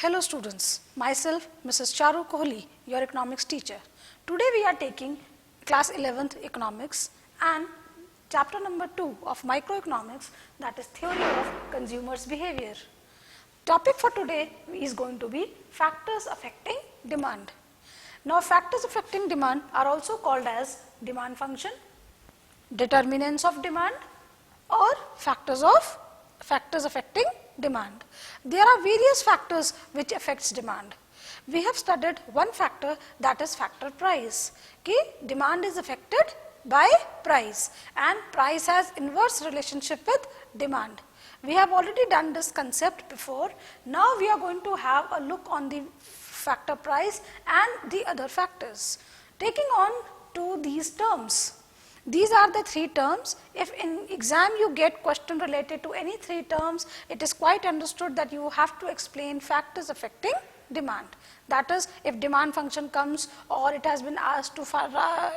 Hello students, myself Mrs. Charu Kohli, your economics teacher. Today we are taking class 11th economics and chapter number 2 of microeconomics, that is theory of consumers behavior. Topic for today is going to be factors affecting demand. Now factors affecting demand are also called as demand function, determinants of demand or factors affecting demand. There are various factors which affects demand. We have studied one factor, that is factor price. Demand is affected by price and price has inverse relationship with demand. We have already done this concept before. Now we are going to have a look on the factor price and the other factors. Taking on to these terms. These are the three terms. If in exam you get question related to any three terms, it is quite understood that you have to explain factors affecting demand. That is, if demand function comes or it has been asked to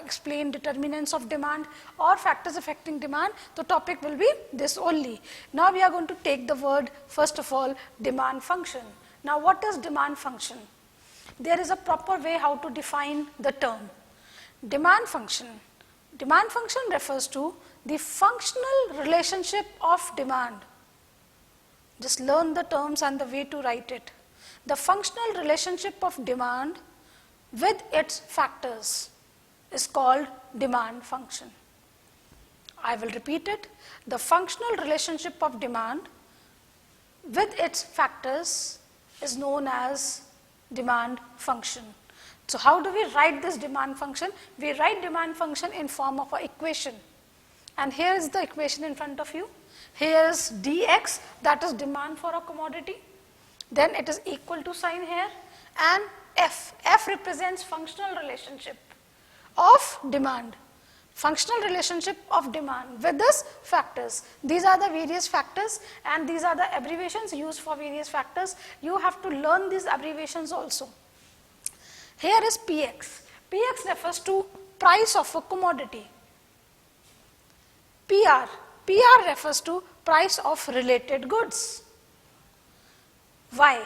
explain determinants of demand or factors affecting demand, the topic will be this only. Now we are going to take the word, first of all, demand function. Now what is demand function? There is a proper way how to define the term. Demand function. Demand function refers to the functional relationship of demand. Just learn the terms and the way to write it. The functional relationship of demand with its factors is called demand function. I will repeat it. The functional relationship of demand with its factors is known as demand function. So how do we write this demand function? We write demand function in form of an equation. And here is the equation in front of you. Here is dx, that is demand for a commodity. Then it is equal to sign here. And f. F represents functional relationship of demand. Functional relationship of demand with these factors. These are the various factors and these are the abbreviations used for various factors. You have to learn these abbreviations also. Here is Px. Px refers to price of a commodity. PR. PR refers to price of related goods. Y.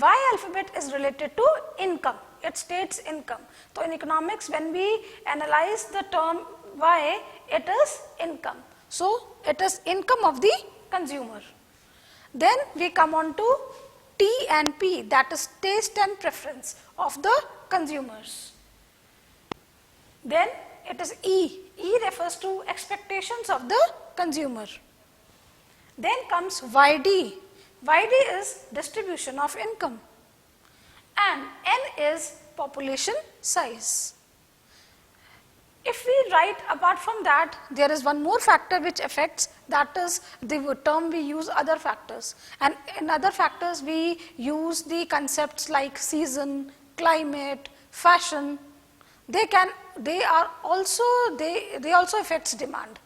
Y alphabet is related to income. It states income. So in economics, when we analyze the term Y, it is income. So it is income of the consumer. Then we come on to T and P, that is taste and preference of the consumers. Then it is E. E refers to expectations of the consumer. Then comes YD. YD is distribution of income. And N is population size. If we write apart from that, there is one more factor which affects, that is the term we use other factors. And in other factors we use the concepts like season, climate, fashion. They also affects demand.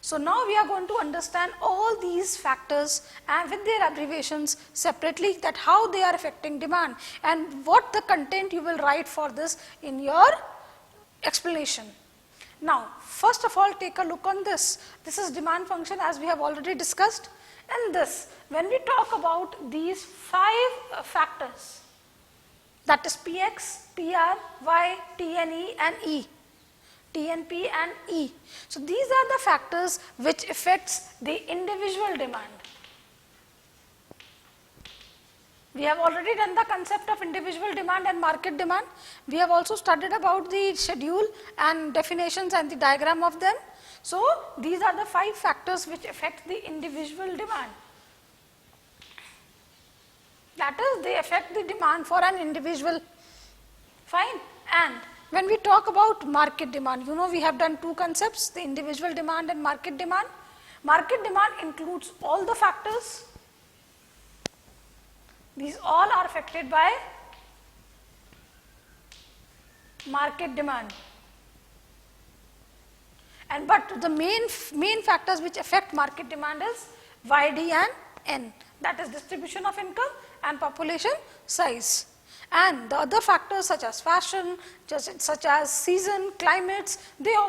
So now we are going to understand all these factors and with their abbreviations separately, that how they are affecting demand and what the content you will write for this in your explanation. Now, first of all, take a look on this. This is demand function as we have already discussed. And this, when we talk about these 5 factors, that is Px, PR, Y, T and E and E. T and P and E. So these are the factors which affects the individual demand. We have already done the concept of individual demand and market demand. We have also studied about the schedule and definitions and the diagram of them. So these are the 5 factors which affect the individual demand. That is, they affect the demand for an individual. Fine. And when we talk about market demand, you know we have done 2 concepts, the individual demand and market demand. Market demand includes all the factors. These all are affected by market demand. But the main factors which affect market demand is YD and N, that is distribution of income and population size. And the other factors such as fashion, such as season, climates, they are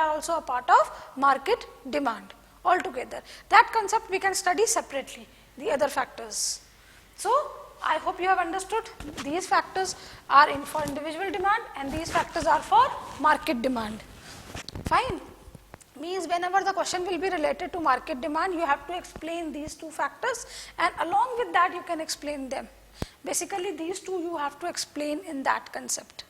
also a part of market demand altogether. That concept we can study separately, the other factors. So I hope you have understood these factors are for individual demand and these factors are for market demand. Fine. Means whenever the question will be related to market demand, you have to explain these two factors, and along with that you can explain them. Basically these two you have to explain in that concept.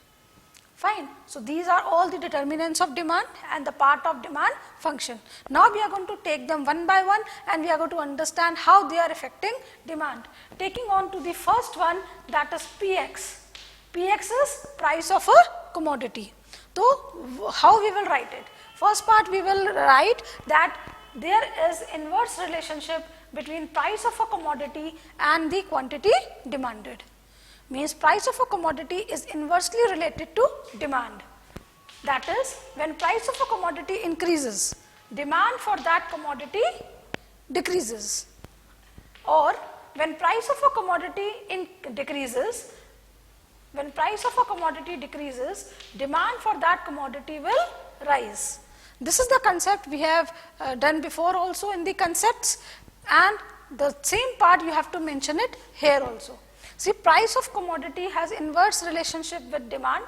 Fine. So these are all the determinants of demand and the part of demand function. Now we are going to take them one by one and we are going to understand how they are affecting demand. Taking on to the first one, that is Px. Px is price of a commodity. So how we will write it? First part we will write that there is inverse relationship between price of a commodity and the quantity demanded. Means price of a commodity is inversely related to demand. That is, when price of a commodity increases, demand for that commodity decreases. Or when price of a commodity decreases, demand for that commodity will rise. This is the concept we have done before also in the concepts, and the same part you have to mention it here also. See, price of commodity has inverse relationship with demand.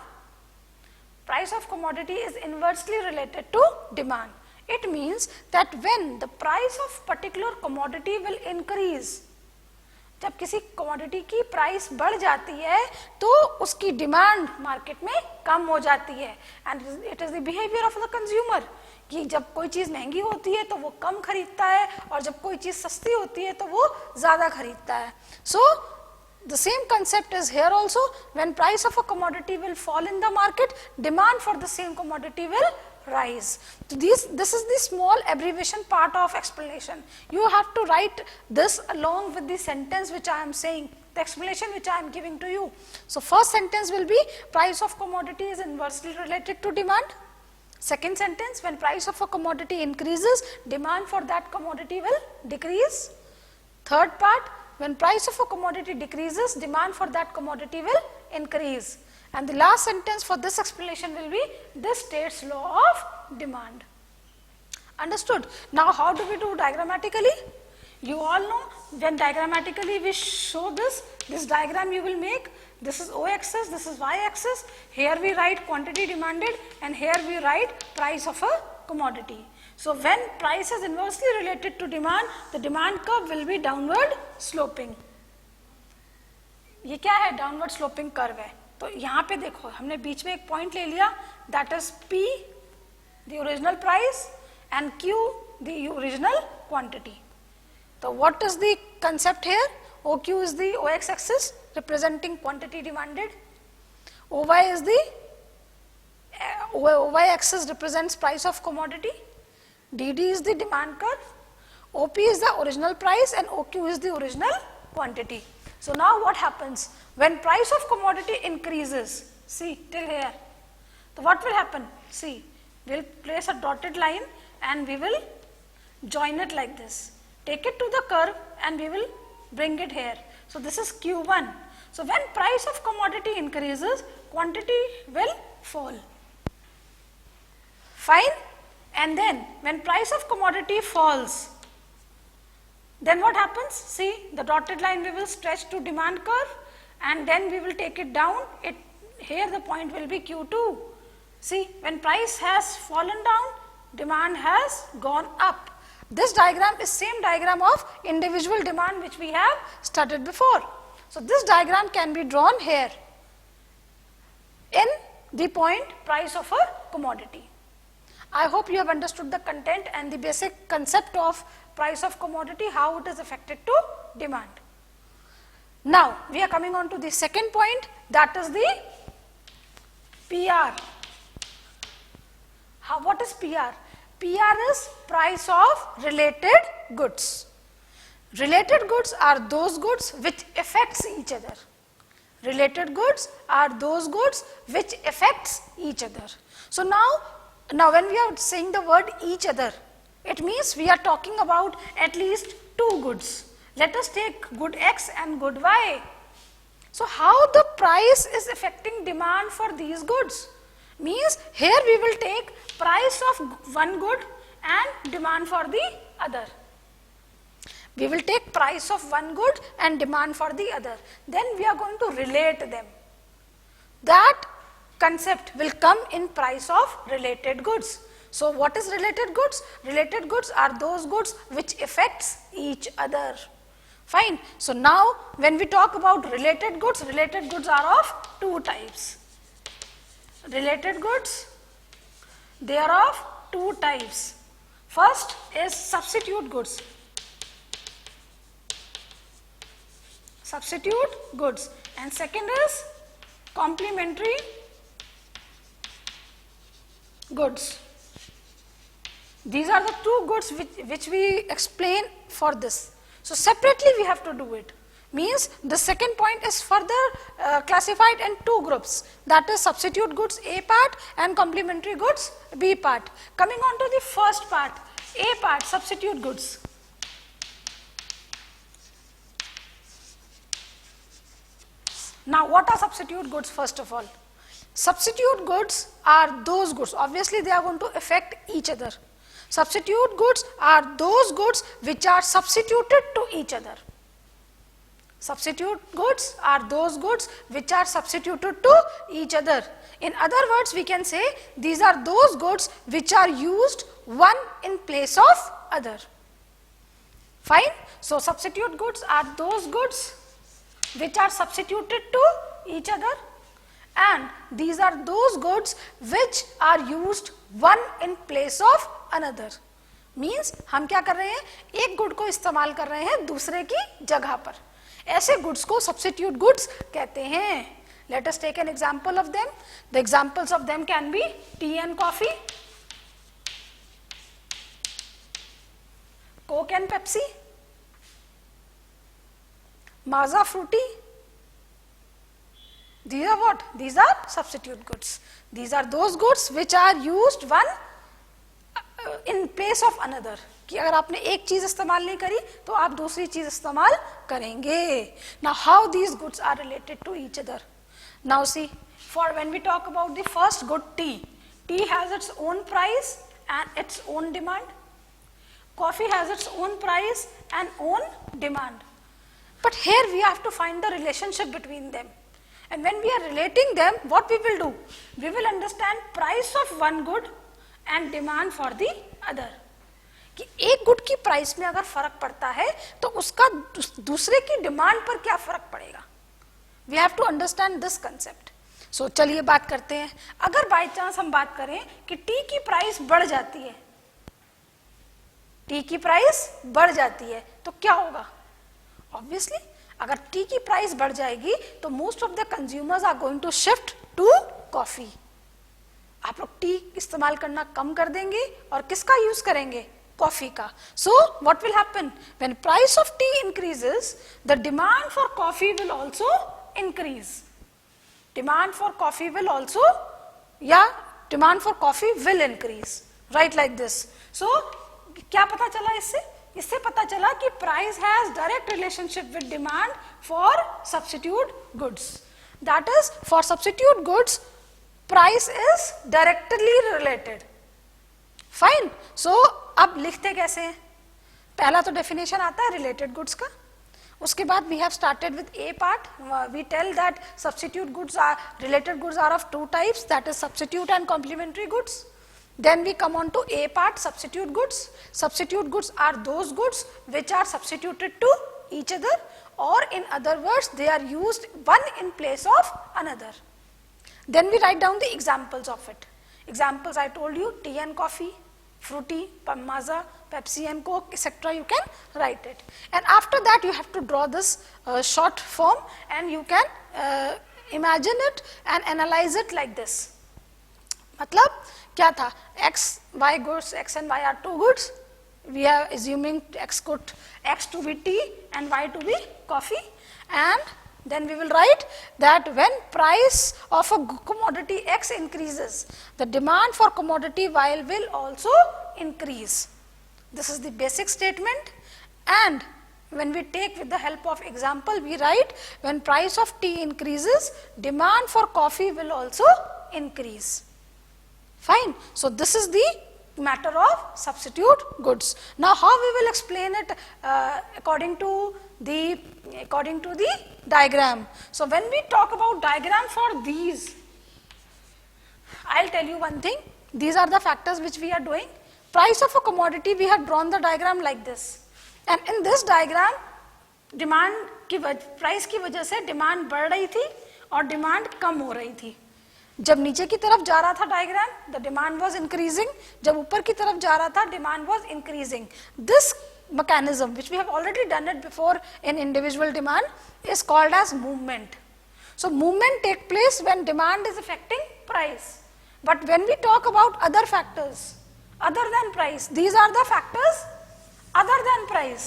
Price of commodity is inversely related to demand. It means that when the price of particular commodity will increase, जब किसी commodity की price बढ़ जाती है तो उसकी demand market में कम हो जाती है, and it is the behavior of the consumer कि जब कोई चीज़ महंगी होती है तो वो कम खरीदता है और जब कोई चीज़ सस्ती होती है तो वो ज़्यादा खरीदता है. So the same concept is here also. When price of a commodity will fall in the market, demand for the same commodity will rise. So this is the small abbreviation part of explanation. You have to write this along with the sentence which I am saying, the explanation which I am giving to you. So first sentence will be price of commodity is inversely related to demand. Second sentence, when price of a commodity increases, demand for that commodity will decrease. Third part, when price of a commodity decreases, demand for that commodity will increase. And the last sentence for this explanation will be, this states law of demand. Understood? Now how do we do diagrammatically? You all know, when diagrammatically we show this diagram you will make, this is O-axis, this is Y-axis, here we write quantity demanded and here we write price of a commodity. So when price is inversely related to demand, the demand curve will be downward sloping. ये क्या है? Downward sloping curve है. तो यहाँ पे देखो, हमने बीच में एक point ले लिया, that is P, the original price, and Q, the original quantity. So what is the concept here? OQ is the OX axis representing quantity demanded. OY is the OY axis represents price of commodity. DD is the demand curve. OP is the original price and OQ is the original quantity. So now what happens? When price of commodity increases, see till here. So what will happen? See, we will place a dotted line and we will join it like this. Take it to the curve and we will bring it here. So this is Q1. So when price of commodity increases, quantity will fall. Fine? And then when price of commodity falls, then what happens? See, the dotted line we will stretch to demand curve and then we will take it down. Here the point will be Q2. See, when price has fallen down, demand has gone up. This diagram is same diagram of individual demand which we have studied before. So this diagram can be drawn here in the point price of a commodity. I hope you have understood the content and the basic concept of price of commodity, how it is affected to demand. Now we are coming on to the second point, that is the PR. What is PR? PR is price of related goods. Related goods are those goods which affects each other. Related goods are those goods which affects each other. So now when we are saying the word each other, it means we are talking about at least two goods. Let us take good X and good Y. So how the price is affecting demand for these goods? Means here we will take price of one good and demand for the other. We will take price of one good and demand for the other. Then we are going to relate them. That concept will come in price of related goods. So what is related goods? Related goods are those goods which affects each other. Fine. So now when we talk about related goods are of two types. Related goods, they are of two types. First is substitute goods. Substitute goods, and second is complementary goods. These are the two goods which we explain for this. So separately we have to do it. Means the second point is further classified in two groups, that is substitute goods A part and complementary goods B part. Coming on to the first part, A part, substitute goods. Now what are substitute goods first of all? Substitute goods are those goods, obviously they are going to affect each other. Substitute goods are those goods which are substituted to each other. Substitute goods are those goods which are substituted to each other. In other words, we can say these are those goods which are used one in place of other. Fine. So substitute goods are those goods which are substituted to each other, and these are those goods which are used one in place of another. Means हम क्या कर रहे हैं, एक good को इस्तेमाल कर रहे हैं दूसरे की जगह पर. ऐसे गुड्स को सब्स्टिट्यूट गुड्स कहते हैं. Let us take an example of them. The examples of them can be tea and coffee, Coke and Pepsi, Maaza Fruity. These are what? These are substitute goods. These are those goods which are used one in place of another. कि अगर आपने एक चीज इस्तेमाल नहीं करी तो आप दूसरी चीज इस्तेमाल करेंगे. Now how these goods are related to each other? Now see, for when we talk about the first good, tea has its own price and its own demand. Coffee has its own price and own demand. But here we have to find the relationship between them. And when we are relating them, what we will do? We will understand price of one good and demand for the other. कि एक good की price में अगर फर्क पड़ता है तो उसका दूसरे की डिमांड पर क्या फर्क पड़ेगा. We have to understand this concept. So चलिए बात करते हैं. अगर बाय चांस हम बात करें कि टी की प्राइस बढ़ जाती है, टी की प्राइस बढ़ जाती है तो क्या होगा? ऑब्वियसली अगर टी की प्राइस बढ़ जाएगी तो most of the consumers are going to shift to coffee. आप लोग टी इस्तेमाल करना कम कर देंगे और किसका यूज करेंगे? कॉफी का. So what will happen when price of tea increases, the demand for coffee will also increase. Demand for coffee will also, या demand for coffee will increase. Right like this. So क्या पता चला इससे? इससे पता चला कि price has direct relationship with demand for substitute goods. That is, for substitute goods price is directly related. Fine. So अब लिखते कैसे हैं? पहला तो डेफिनेशन आता है रिलेटेड गुड्स का. उसके बाद we have started with a part. We tell that substitute goods are, related goods are of two types, that is substitute and complementary goods. Then we come on to A part, substitute goods. Substitute goods are those goods which are substituted to each other, or in other words they are used one in place of another. Then we write down the examples of it. Examples I told you, tea and coffee, Fruity, Maaza, Pepsi and Coke, etc. You can write it. And after that you have to draw this short form and you can imagine it and analyze it like this. मतलब क्या था? X, Y goods, X and Y are two goods. We are assuming X to be tea and Y to be coffee. And then we will write that when price of a commodity X increases, the demand for commodity Y will also increase. This is the basic statement. And when we take with the help of example, we write when price of tea increases, demand for coffee will also increase. Fine. So this is the matter of substitute goods. Now how we will explain it according to the diagram. So when we talk about diagram for these, I'll tell you one thing. These are the factors which we are doing. Price of a commodity, we have drawn the diagram like this, and in this diagram demand की price की वजह से demand बढ़ रही थी और demand कम हो रही थी. जब नीचे की तरफ जा रहा था diagram, the demand was increasing. जब ऊपर की तरफ जा रहा था, demand was increasing. This mechanism which we have already done it before in individual demand is called as movement. So movement take place when demand is affecting price. But when we talk about other factors other than price, these are the factors other than price.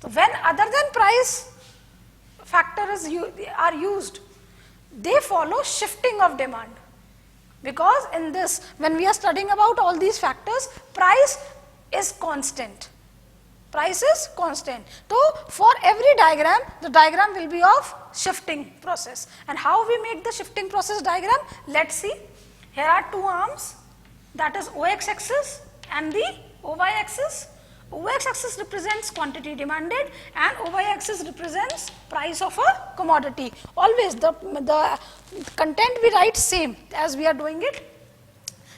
So when other than price factors are used, they follow shifting of demand, because in this, when we are studying about all these factors, price is constant. Price is constant. So for every diagram, the diagram will be of shifting process. And how we make the shifting process diagram? Let's see. Here are two arms, that is OX axis and the OY axis. OX axis represents quantity demanded and OY axis represents price of a commodity. Always the content we write same as we are doing it.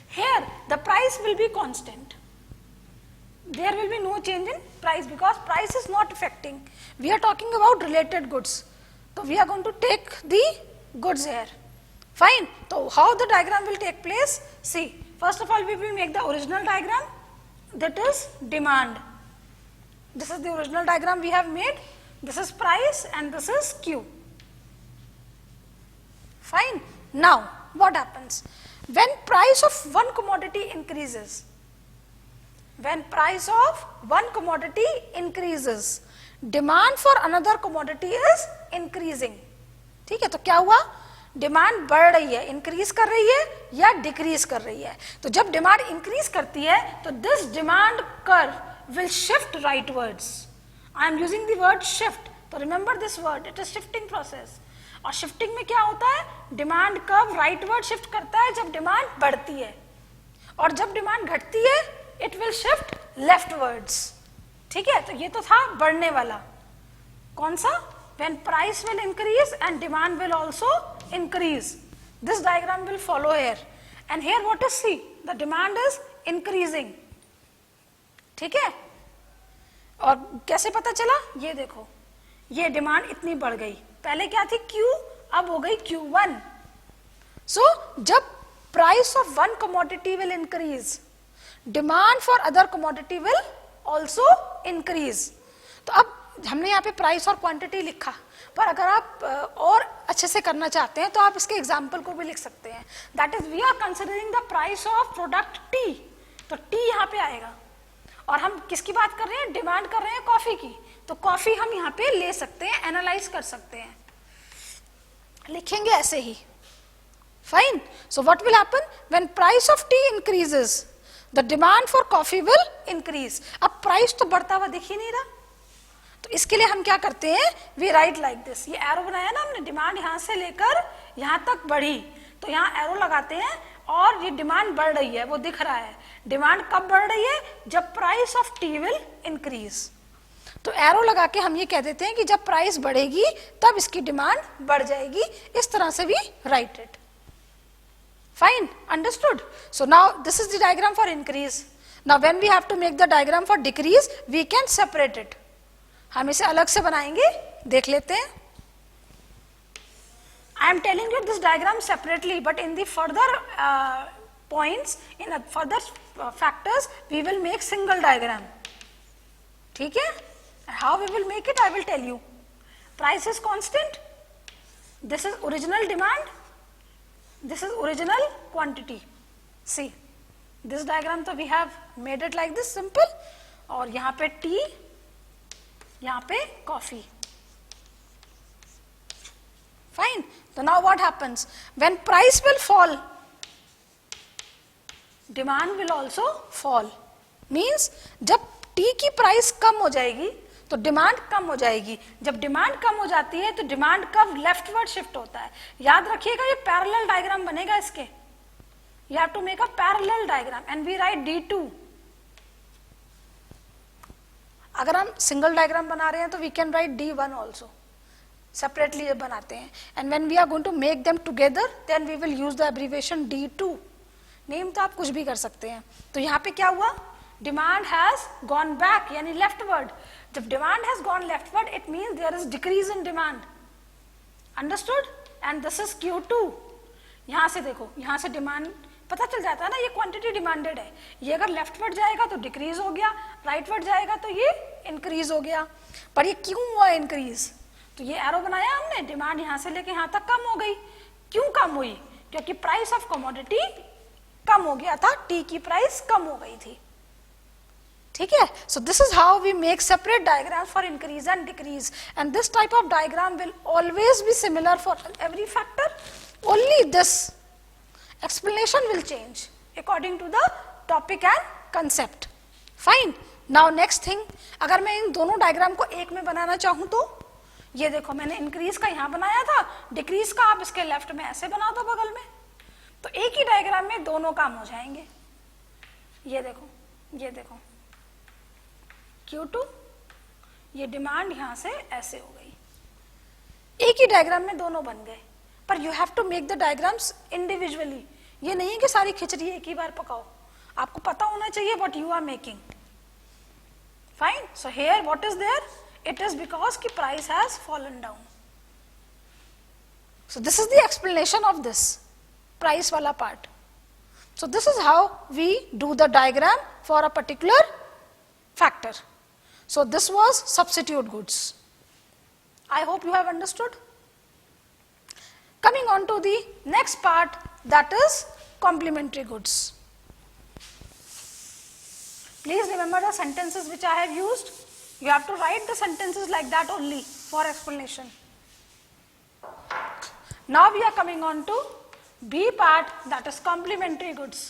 Here the price will be constant. There will be no change in price because price is not affecting. We are talking about related goods. So we are going to take the goods here. Fine. So how the diagram will take place? See, first of all we will make the original diagram, that is demand. This is the original diagram we have made. This is price and this is Q. Fine. Now what happens? When price of one commodity increases, when price of one commodity increases, demand for another commodity is increasing. ठीक है, तो क्या हुआ? Demand बढ़ रही है, increase कर रही है या डिक्रीज कर रही है. तो जब डिमांड इंक्रीज करती है तो this demand curve will shift rightwards. I am using the word shift, तो remember this word, it is shifting process. और शिफ्टिंग में क्या होता है? डिमांड कर्व राइटवर्ड शिफ्ट करता है जब डिमांड बढ़ती है, और जब डिमांड घटती है इट विल शिफ्ट लेफ्टवर्ड्स. ठीक है, तो ये तो था बढ़ने वाला. कौन सा? when price will increase and demand will also increase. This diagram will follow here. And here what is C? The demand is increasing. ठीक है, और कैसे पता चला? ये देखो, ये डिमांड इतनी बढ़ गई. पहले क्या थी? Q, अब हो गई Q1. So जब price of one commodity will increase, demand for other commodity will also increase. तो अब हमने यहाँ पे प्राइस और क्वांटिटी लिखा, पर अगर आप और अच्छे से करना चाहते हैं तो आप इसके एग्जाम्पल को भी लिख सकते हैं. That is we are considering the price of product T. तो टी यहाँ पे आएगा, और हम किसकी बात कर रहे हैं? डिमांड कर रहे हैं कॉफी की. तो कॉफी हम यहाँ पे ले सकते हैं, एनालाइज कर सकते हैं, लिखेंगे ऐसे ही. Fine. So what will happen? When price of tea increases, the demand for coffee will increase. अब प्राइस तो बढ़ता हुआ दिख ही नहीं रहा, तो इसके लिए हम क्या करते हैं? We write like this. ये एरो बनाया ना हमने, डिमांड यहाँ से लेकर यहाँ तक बढ़ी, तो यहाँ एरो लगाते हैं और ये डिमांड बढ़ रही है, वो दिख रहा है. डिमांड कब बढ़ रही है? जब price of T will increase. तो एरो लगा के हम ये कह देते हैं कि जब प्राइस बढ़ेगी तब इसकी डिमांड बढ़ जाएगी. इस तरह से we write it. Fine, understood. So now this is the diagram for increase. Now when we have to make the diagram for decrease, we can separate it. हम इसे अलग से बनाएंगे, देख लेते हैं. I am telling you this diagram separately, but in the further points, in further factors, we will make single diagram. ठीक है? How we will make it, I will tell you. Price is constant. This is original demand. This is original quantity. See, this diagram, so we have made it like this, simple. और यहाँ पे T, यहाँ पे coffee. Fine. So now what happens? When price will fall, demand will also fall. Means जब T की price कम हो जाएगी तो डिमांड कम हो जाएगी. जब डिमांड कम हो जाती है तो डिमांड कब लेफ्टवर्ड शिफ्ट होता है. याद रखिएगा, ये पैरेलल डायग्राम बनेगा इसके. you have to make a parallel diagram and we write D2. अगर हम सिंगल डायग्राम बना रहे हैं तो we can write D1 also. Separately जब बनाते हैं, and when we are going to make them together then we will use the abbreviation D2. Name तो आप कुछ भी कर सकते हैं. तो यहाँ पे क्या हुआ, डिमांड हैज गॉन बैक यानी लेफ्टवर्ड. जब demand has gone leftward it means there is decrease in demand. Understood? And this is Q2. यहाँ से देखो, यहाँ से डिमांड पता चल जाता है ना, ये क्वांटिटी डिमांडेड है. ये अगर लेफ्टवर्ड जाएगा तो डिक्रीज हो गया, राइटवर्ड जाएगा तो ये इंक्रीज हो गया. पर ये क्यों हुआ इंक्रीज? तो ये एरो बनाया हमने, डिमांड यहां से लेके यहां तक कम हो गई. क्यों कम हुई? क्योंकि प्राइस ऑफ कमोडिटी कम हो गया था, टी की प्राइस कम हो गई थी. ठीक है. So this is how we make separate diagram for increase and decrease, and this type of diagram will always be similar for every factor. Only this explanation will change according to the topic and concept. Fine. Now next thing, अगर मैं इन दोनों diagram को एक में बनाना चाहूं तो ये देखो, मैंने इंक्रीज का यहां बनाया था, डिक्रीज का आप इसके लेफ्ट में ऐसे बना दो बगल में, तो एक ही डायग्राम में दोनों काम हो जाएंगे. ये देखो, ये देखो Q2, ये डिमांड यहां से ऐसे हो गई. एक ही डायग्राम में दोनों बन गए. पर you have to make the diagrams individually. ये नहीं है कि सारी खिचड़ी एक ही बार पकाओ, आपको पता होना चाहिए what you are making. Fine. So here what is there, it is because की price has fallen down. So this is the explanation of this price वाला part. So this is how we do the diagram for a particular factor. So this was substitute goods. I hope you have understood. Coming on to the next part, that is complementary goods. Please remember the sentences which I have used. You have to write the sentences like that only for explanation. Now we are coming on to B part, that is complementary goods.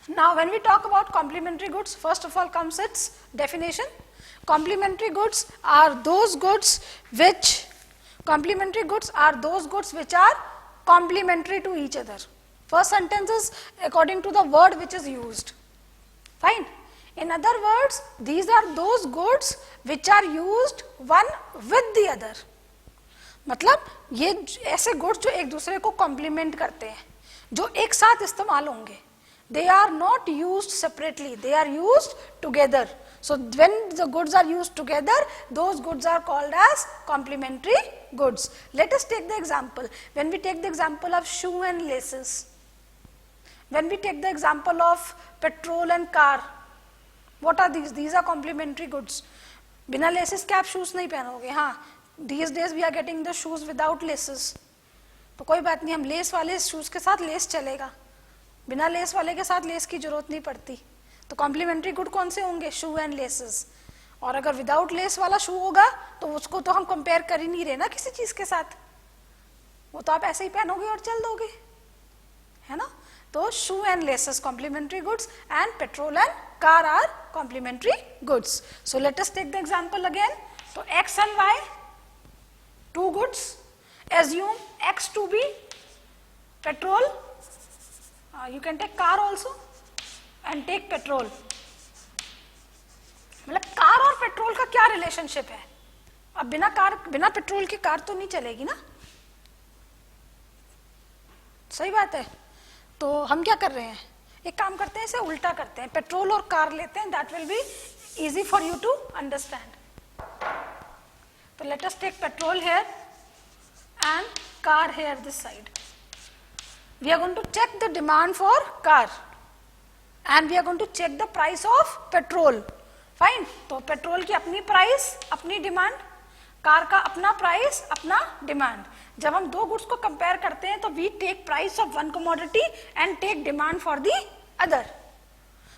Now when we talk about complementary goods, first of all comes its definition. Complementary goods are those goods which are complementary to each other. First sentence is according to the word which is used. Fine. In other words, these are those goods which are used one with the other. मतलब ये ऐसे goods जो एक दूसरे को complement करते हैं, जो एक साथ इस्तेमाल होंगे. They are not used separately, they are used together. So when the goods are used together, those goods are called as complementary goods. Let us take the example. When we take the example of shoe and laces, when we take the example of petrol and car, what are these? These are complementary goods. बिना laces के आप shoes नहीं पहनोगे. हाँ, these days we are getting the shoes without laces. तो कोई बात नहीं, हम लेस वाले shoes के साथ लेस चलेगा, बिना लेस वाले के साथ लेस की जरूरत नहीं पड़ती. तो कॉम्प्लीमेंट्री गुड कौन से होंगे? शू एंड लेसेस. और अगर विदाउट लेस वाला शू होगा तो उसको तो हम कंपेयर कर ही नहीं रहे ना किसी चीज के साथ, वो तो आप ऐसे ही पहनोगे और चल दोगे, है ना. तो shoe and laces complementary goods, and petrol and car are complementary goods. So let us take the example again. तो x and y, two goods. Assume x to be petrol. You can take car also and take petrol. मतलब car और petrol का क्या relationship है? अब बिना petrol की car तो नहीं चलेगी ना. सही बात है. तो हम क्या कर रहे हैं, एक काम करते हैं, इसे उल्टा करते हैं, पेट्रोल और कार लेते हैं. That will be easy for you to understand. तो let us take petrol here and car here this side. We are going to check the demand for car and we are going to check the price of petrol. Fine. तो petrol की अपनी price, अपनी demand, car का अपना price, अपना demand. जब हम दो गुड्स को कंपेयर करते हैं तो we take price of one commodity and take demand for the other.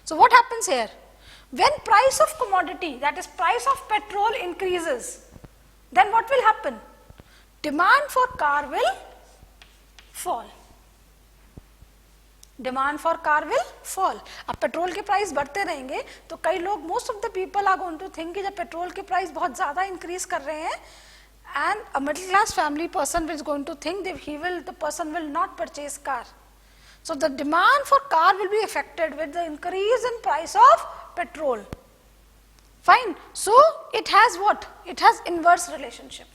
So what happens here? When price of commodity, that is price of petrol increases, then what will happen? Demand for car will fall. Demand for car will fall. अब petrol के price बढ़ते रहेंगे तो कई लोग, most of the people are going to think कि जब petrol के प्राइस बहुत ज्यादा इंक्रीज कर रहे हैं and a middle class family person is going to think that the person will not purchase car. So the demand for car will be affected with the increase in price of petrol. Fine. So it has what? It has inverse relationship.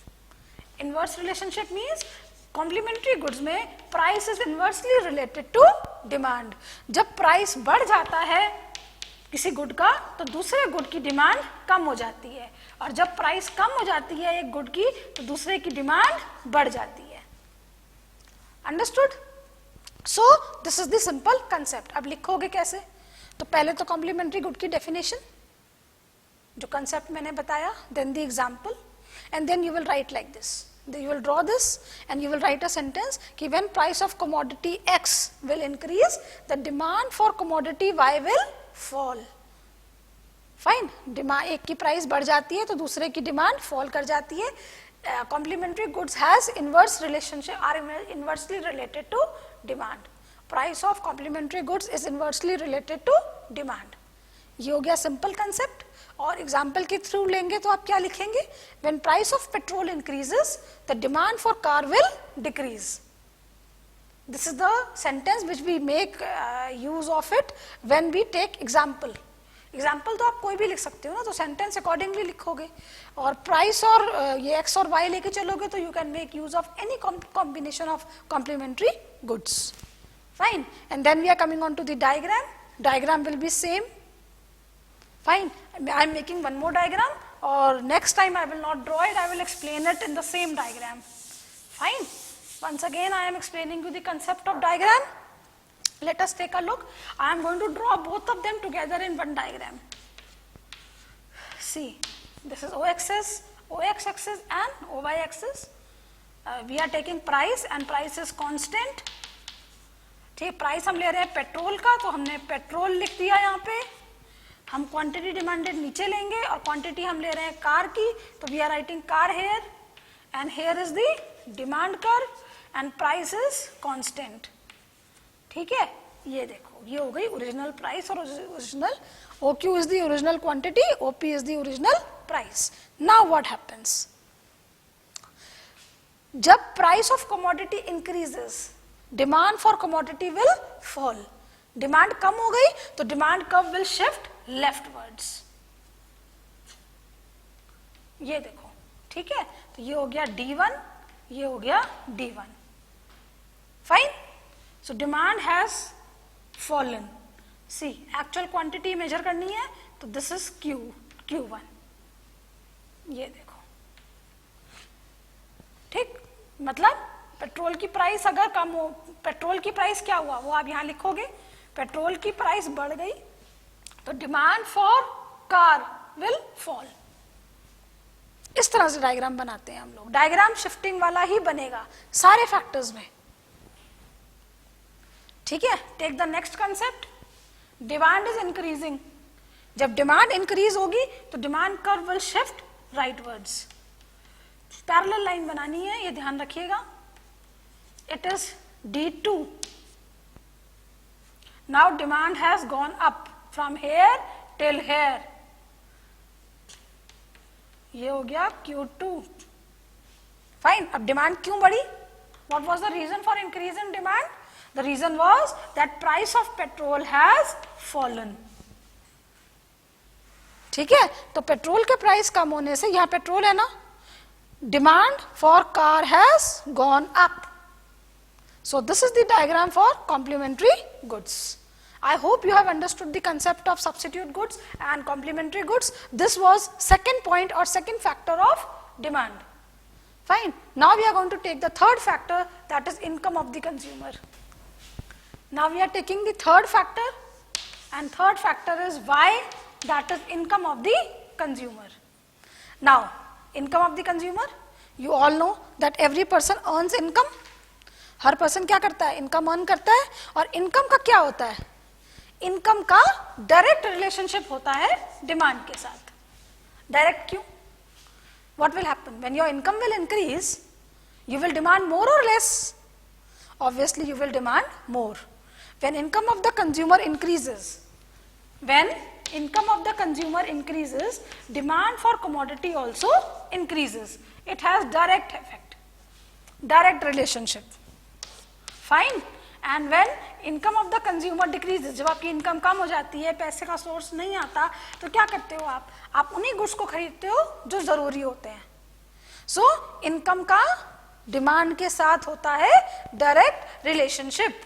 Inverse relationship means complementary goods में price is inversely related to demand. जब price बढ़ जाता है किसी good का तो दूसरे good की डिमांड कम हो जाती है, और जब प्राइस कम हो जाती है एक गुड की तो दूसरे की डिमांड बढ़ जाती है. Understood? So this is the simple concept. अब लिखोगे कैसे? तो पहले तो कॉम्प्लीमेंट्री गुड की डेफिनेशन जो कंसेप्ट मैंने बताया, then the example, and then you will write like this. You will draw this and you will write a sentence कि when price of commodity X will increase, the demand for commodity Y will fall. Fine. Demand एक की price बढ़ जाती है तो दूसरे की demand fall कर जाती है. Complementary goods has inverse relationship, are inversely related to demand. Price of complementary goods is inversely related to demand. ये हो गया सिंपल कंसेप्ट. और एग्जाम्पल के थ्रू लेंगे तो आप क्या लिखेंगे? When price of petrol increases the demand for car will decrease. This is the sentence which we make use of it when we take example. Example तो आप कोई भी लिख सकते हो ना, तो सेंटेंस अकॉर्डिंगली लिखोगे. और प्राइस और ये एक्स और वाई लेके चलोगे तो you can make use of any combination of complementary goods. Fine. And then we are coming on to the diagram. Diagram will be same. Fine. I am making one more diagram, or next time I will not draw it, I will explain it in the same diagram. Fine. Once again I am explaining you the concept of diagram. Let us take a look. I am going to draw both of them together in one diagram. See, this is OX axis and OY axis. We are taking price and price is constant. ठीक, price हम ले रहे हैं petrol का, तो हमने petrol लिख दिया यहाँ पे. हम क्वांटिटी डिमांडेड नीचे लेंगे और क्वांटिटी हम ले रहे हैं कार की, तो we are writing car here and here is the demand curve and price is constant. ठीक है, ये देखो, ये हो गई ओरिजिनल प्राइस और original OQ is the original quantity, OP is the original price. Now what happens? जब price of commodity increases, demand for commodity will fall. Demand कम हो गई तो demand curve will shift leftwards. ये देखो, ठीक है, तो ये हो गया D1, ये हो गया D1. Fine. So demand has fallen. See, actual quantity measure करनी है तो दिस इज Q1. ये देखो, ठीक, मतलब पेट्रोल की प्राइस अगर कम हो, पेट्रोल की प्राइस क्या हुआ वो आप यहां लिखोगे. पेट्रोल की प्राइस बढ़ गई तो demand for car will fall. इस तरह से डायग्राम बनाते हैं हम लोग. डायग्राम शिफ्टिंग वाला ही बनेगा सारे फैक्टर्स में. ठीक है. Take the next concept. Demand is increasing. जब डिमांड इंक्रीज होगी तो demand curve will shift rightwards. Parallel line बनानी है, ये ध्यान रखिएगा. It is D2. Now demand has gone up from here till here. ये हो गया Q2. Fine. अब डिमांड क्यों बढ़ी? What was the reason for increase in demand? The reason was that price of petrol has fallen. ठीक है, तो petrol के प्राइस कम होने से, यहाँ पेट्रोल है ना, demand for car has gone up. So this is the diagram for complementary goods. I hope you have understood the concept of substitute goods and complementary goods. This was second point or second factor of demand. Fine. Now we are going to take the third factor, that is income of the consumer. Now we are taking the third factor, and third factor is Y, that is income of the consumer. Now, income of the consumer, you all know that every person earns income. Her person क्या करता है? Income earn करता है. और income का क्या होता है? इनकम का डायरेक्ट रिलेशनशिप होता है डिमांड के साथ. डायरेक्ट क्यों? What will happen when your income will increase? You will demand more और less? Obviously you will demand more. When income of the consumer increases, when income of the consumer increases, demand for commodity also increases. It has direct effect, direct relationship. Fine. And when income of the consumer decreases, जब आपकी income कम हो जाती है, पैसे का source नहीं आता, तो क्या करते हो आप उन्हीं गुड्स को खरीदते हो जो जरूरी होते हैं. सो इनकम का डिमांड के साथ होता है डायरेक्ट रिलेशनशिप.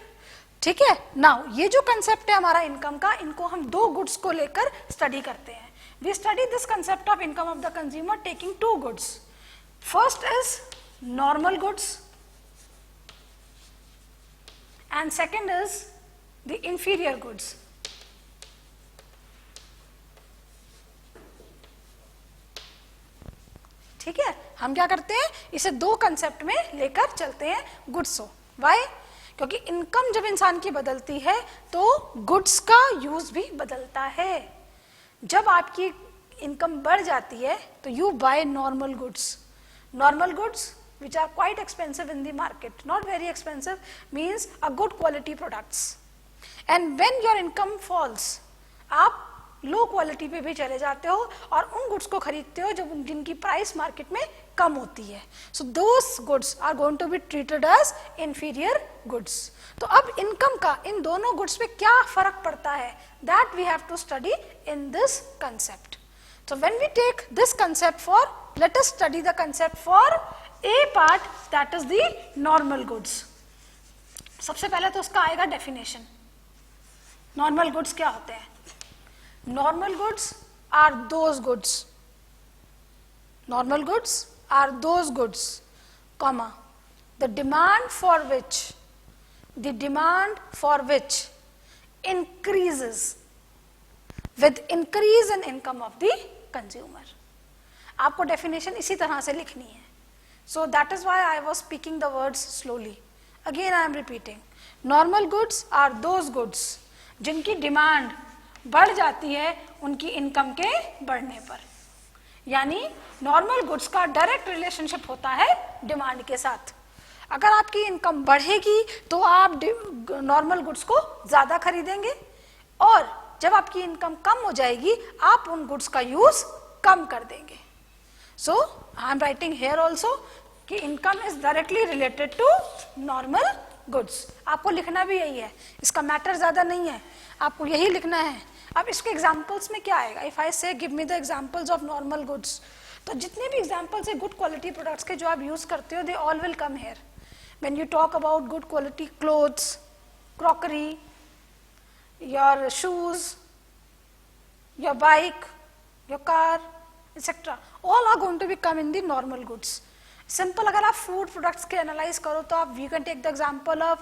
ठीक है. नाउ ये जो कंसेप्ट है हमारा इनकम का, इनको हम दो गुड्स को लेकर स्टडी करते हैं. We study this concept of income of the consumer taking two goods. First is normal goods and second is the inferior goods. ठीक है. हम क्या करते हैं, इसे दो कंसेप्ट में लेकर चलते हैं गुड्स को. वाई? क्योंकि इनकम जब इंसान की बदलती है तो गुड्स का यूज भी बदलता है. जब आपकी इनकम बढ़ जाती है तो you by normal goods. Normal goods which are quite expensive in the market, not very expensive, means a good quality products. And when your income falls, आप लो क्वालिटी पे भी चले जाते हो और उन गुड्स को खरीदते हो जब जिनकी प्राइस मार्केट में कम होती है. So those goods are going to be treated as inferior goods. तो अब इनकम का इन दोनों गुड्स पे क्या फर्क पड़ता है, that we have to study in this concept. So when we take this concept for, let us study the concept for A part, that is the normal goods. सबसे पहले तो उसका आएगा डेफिनेशन. नॉर्मल गुड्स क्या होते हैं? Normal goods are those goods. Normal goods are those goods, comma, the demand for which increases with increase in income of the consumer. आपको definition इसी तरह से लिखनी है. So that is why I was speaking the words slowly. Again I am repeating. Normal goods are those goods जिनकी demand बढ़ जाती है उनकी इनकम के बढ़ने पर. यानी नॉर्मल गुड्स का डायरेक्ट रिलेशनशिप होता है डिमांड के साथ. अगर आपकी इनकम बढ़ेगी तो आप नॉर्मल गुड्स को ज्यादा खरीदेंगे, और जब आपकी इनकम कम हो जाएगी आप उन गुड्स का यूज कम कर देंगे. So I am writing here also कि income is directly related to normal goods. आपको लिखना भी यही है, इसका मैटर ज्यादा नहीं है, आपको यही लिखना है. अब इसके एग्जांपल्स में क्या आएगा? इफ आई से give me the examples of normal goods, तो जितने भी एग्जांपल्स है गुड क्वालिटी प्रोडक्ट्स के जो आप यूज करते हो, they all will come here. When you talk about good quality clothes, crockery, your shoes, your bike, your car, etc. all are going to be come in the normal goods. Simple, अगर आप food products के analyze करो तो आप you can take the example of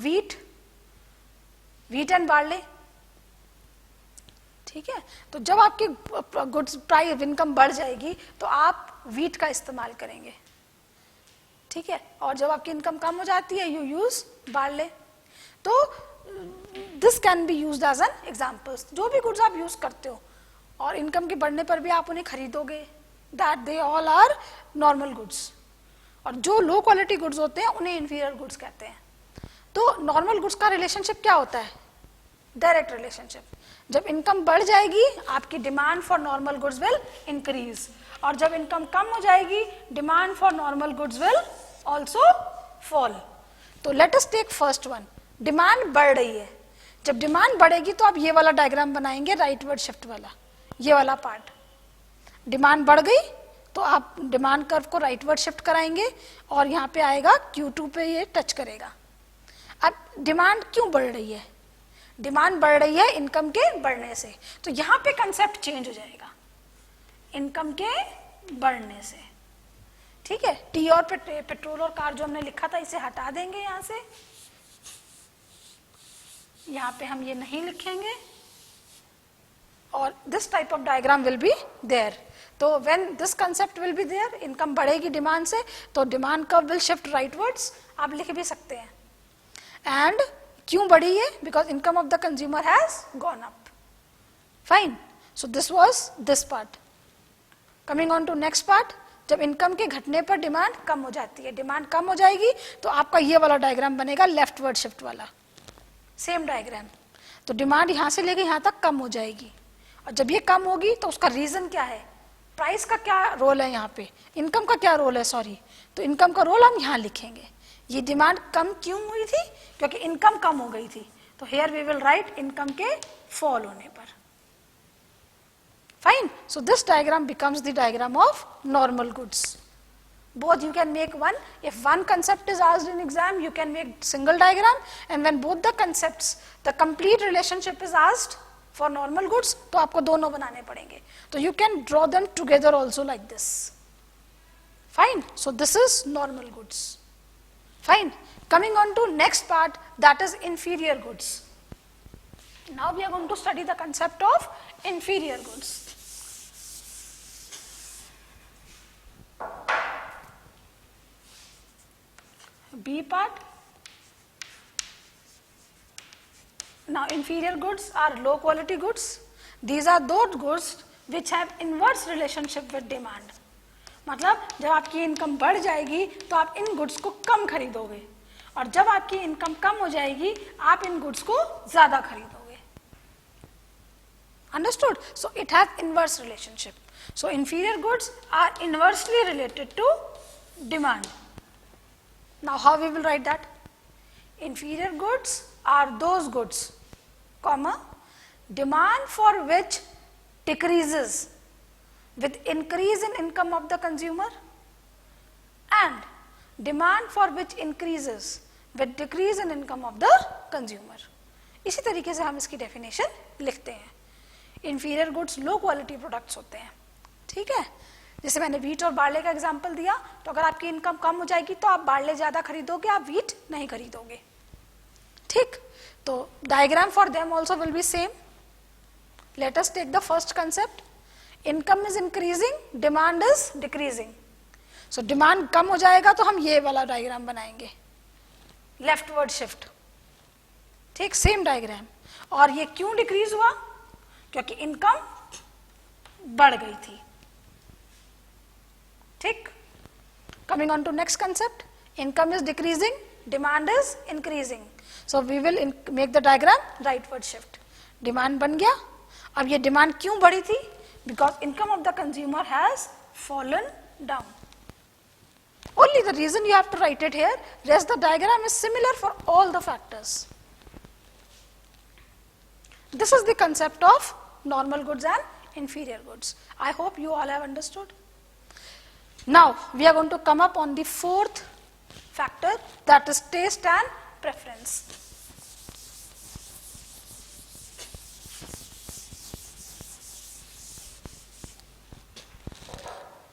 wheat and barley. ठीक है. तो जब आपकी गुड्स प्राइस इनकम बढ़ जाएगी तो आप wheat का इस्तेमाल करेंगे. ठीक है. और जब आपकी इनकम कम हो जाती है you use barley. तो this can be used as an examples. जो भी गुड्स आप यूज करते हो और इनकम के बढ़ने पर भी आप उन्हें खरीदोगे, that they all are normal goods. और जो लो क्वालिटी गुड्स होते हैं उन्हें इंफीरियर गुड्स कहते हैं. तो नॉर्मल गुड्स का रिलेशनशिप क्या होता है? Direct relationship. जब इनकम बढ़ जाएगी आपकी demand for normal goods will increase, और जब इनकम कम हो जाएगी demand for normal goods will also fall. तो let us take first one. Demand बढ़ रही है. जब डिमांड बढ़ेगी तो आप ये वाला डायग्राम बनाएंगे, राइटवर्ड शिफ्ट वाला, ये वाला पार्ट. डिमांड बढ़ गई तो आप डिमांड कर्व को राइटवर्ड शिफ्ट कराएंगे और यहाँ पे आएगा Q2 पे ये टच करेगा. अब डिमांड क्यों बढ़ रही है? डिमांड बढ़ रही है इनकम के बढ़ने से. तो यहाँ पे कंसेप्ट चेंज हो जाएगा इनकम के बढ़ने से. ठीक है. टी और पेट्रोल और कार जो हमने लिखा था इसे हटा देंगे यहाँ से. यहाँ पे हम ये नहीं लिखेंगे और this type of diagram will be there. तो when this concept will be there, income बढ़ेगी डिमांड से तो demand curve will shift rightwards. आप लिख भी सकते हैं. एंड क्यों बढ़ी है? Because income of the consumer has gone up. Fine. So this was this part. Coming on to next part. जब इनकम के घटने पर डिमांड कम हो जाती है, डिमांड कम हो जाएगी तो आपका ये वाला डायग्राम बनेगा लेफ्टवर्ड शिफ्ट वाला. Same diagram. तो डिमांड यहां से लेके यहां तक कम हो जाएगी, और जब ये कम होगी तो उसका रीजन क्या है? प्राइस का क्या रोल है यहाँ पे, इनकम का क्या रोल है, सॉरी, तो इनकम का रोल हम यहाँ लिखेंगे। ये डिमांड कम क्यों हुई थी, क्योंकि इनकम कम हो गई थी, तो here we will write income के फॉल होने पर। Fine, so this diagram becomes the diagram of normal goods. Both you can make one. If one concept is asked in exam, you can make single diagram, and when both the concepts, the complete relationship is asked for normal goods, तो आपको दोनों बनाने पड़ेंगे. तो you can draw them together also like this. Fine. So this is normal goods. Fine. Coming on to next part, that is inferior goods. Now we are going to study the concept of inferior goods. B part. Now inferior goods are low quality goods. These are those goods which have inverse relationship with demand. मतलब जब आपकी income बढ़ जाएगी तो आप इन goods को कम खरीदोगे, और जब आपकी इनकम कम हो जाएगी आप इन गुड्स को ज्यादा खरीदोगे. Understood? So it has inverse relationship. So inferior goods are inversely related to demand. Now how we will write that? Inferior goods are those goods, comma, demand for which decreases with increase in income of the consumer, and demand for which increases with decrease in income of the consumer. इसी तरीके से हम इसकी definition लिखते हैं. Inferior goods low quality products होते हैं, ठीक है. जैसे मैंने व्हीट और बार्ले का एग्जांपल दिया, तो अगर आपकी इनकम कम हो जाएगी तो आप बार्ले ज्यादा खरीदोगे, आप व्हीट नहीं खरीदोगे, ठीक. तो diagram for them also will be same. Let us take the first concept. Income is increasing, demand is decreasing. So demand कम हो जाएगा तो हम ये वाला डायग्राम बनाएंगे, लेफ्टवर्ड शिफ्ट, ठीक, सेम डायग्राम. और ये क्यों डिक्रीज हुआ, क्योंकि इनकम बढ़ गई थी, ठीक. Coming on to next concept, income is decreasing, demand is increasing. So we will make the diagram rightward shift. Demand बन गया. अब ये demand क्यों बढ़ी थी? Because income of the consumer has fallen down. Only the reason you have to write it here. Rest the diagram is similar for all the factors. This is the concept of normal goods and inferior goods. I hope you all have understood. Now we are going to come up on the fourth factor, that is taste and preference.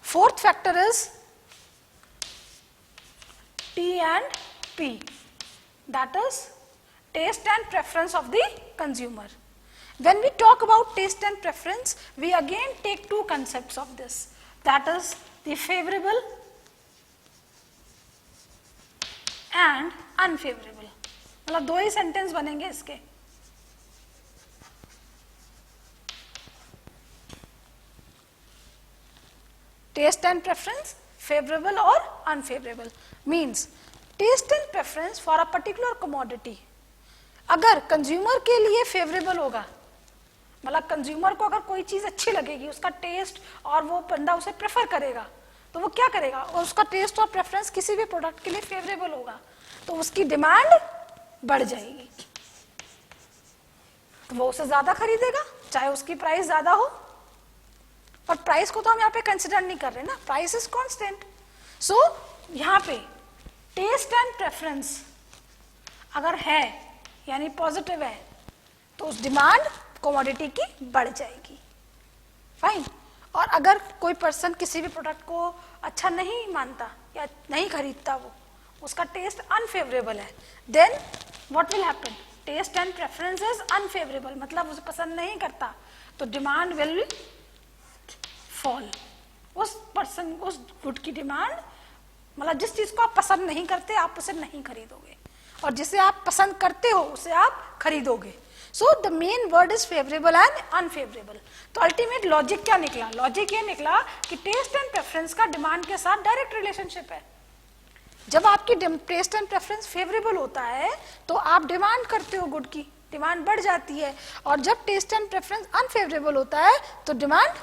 Fourth factor is T and P, that is taste and preference of the consumer. When we talk about taste and preference, we again take two concepts of this, that is the favorable and unfavorable. मतलब दो ही sentence बनेंगे इसके. Taste and preference, favorable or unfavorable, means taste and preference for a particular commodity. अगर consumer के लिए favourable होगा, मतलब consumer को अगर कोई चीज अच्छी लगेगी, उसका टेस्ट, और वो बंदा उसे प्रेफर करेगा, तो वो क्या करेगा, और उसका टेस्ट और प्रेफरेंस किसी भी प्रोडक्ट के लिए फेवरेबल होगा, तो उसकी डिमांड बढ़ जाएगी, तो वो उसे ज्यादा खरीदेगा, चाहे उसकी प्राइस ज्यादा हो. पर प्राइस को तो हम यहाँ पे कंसिडर नहीं कर रहे ना, प्राइस इज कांस्टेंट. सो यहाँ पे टेस्ट एंड प्रेफरेंस अगर है, यानी पॉजिटिव है, तो उस डिमांड कमोडिटी की बढ़ जाएगी. फाइन. और अगर कोई पर्सन किसी भी प्रोडक्ट को अच्छा नहीं मानता या नहीं खरीदता, वो उसका टेस्ट अनफेवरेबल है, then what will happen, taste and preference is unfavourable, मतलब उसे पसंद नहीं करता, तो डिमांड विल फॉल. उस पर्सन, उस गुड की डिमांड, मतलब जिस चीज को आप पसंद नहीं करते आप उसे नहीं खरीदोगे, और जिसे आप पसंद करते हो उसे आप खरीदोगे. So the main word is favourable and unfavourable. तो अल्टीमेट लॉजिक क्या निकला, लॉजिक ये निकला कि टेस्ट एंड प्रेफरेंस का डिमांड के साथ डायरेक्ट रिलेशनशिप है. जब आपकी टेस्ट एंड प्रेफरेंस फेवरेबल होता है तो आप डिमांड करते हो, गुड की डिमांड बढ़ जाती है, और जब टेस्ट एंड प्रेफरेंस अनफेवरेबल होता है तो डिमांड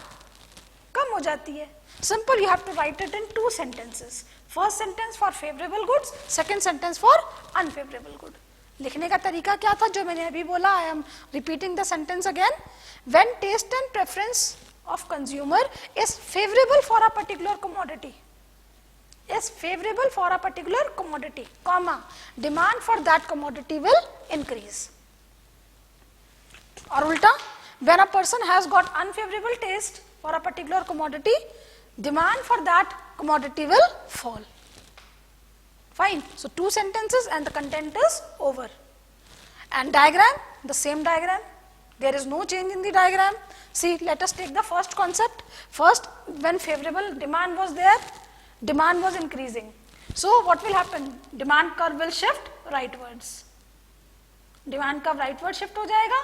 कम हो जाती है. Simple, you have to write it in 2 sentences. First sentence for favourable goods, second sentence for unfavourable good. लिखने का तरीका क्या था जो मैंने अभी बोला, I am repeating the sentence again. When taste and preference of consumer is favorable for a particular commodity, is favorable for a particular commodity, comma, demand for that commodity will increase. और उल्टा, when a person has got unfavorable taste for a particular commodity, demand for that commodity will fall. Fine. So 2 sentences and the content is over. And diagram, the same diagram. There is no change in the diagram. See, let us take the first concept. First, when favorable demand was there, demand was increasing. So what will happen? Demand curve will shift rightwards. Demand curve rightward shift हो जाएगा.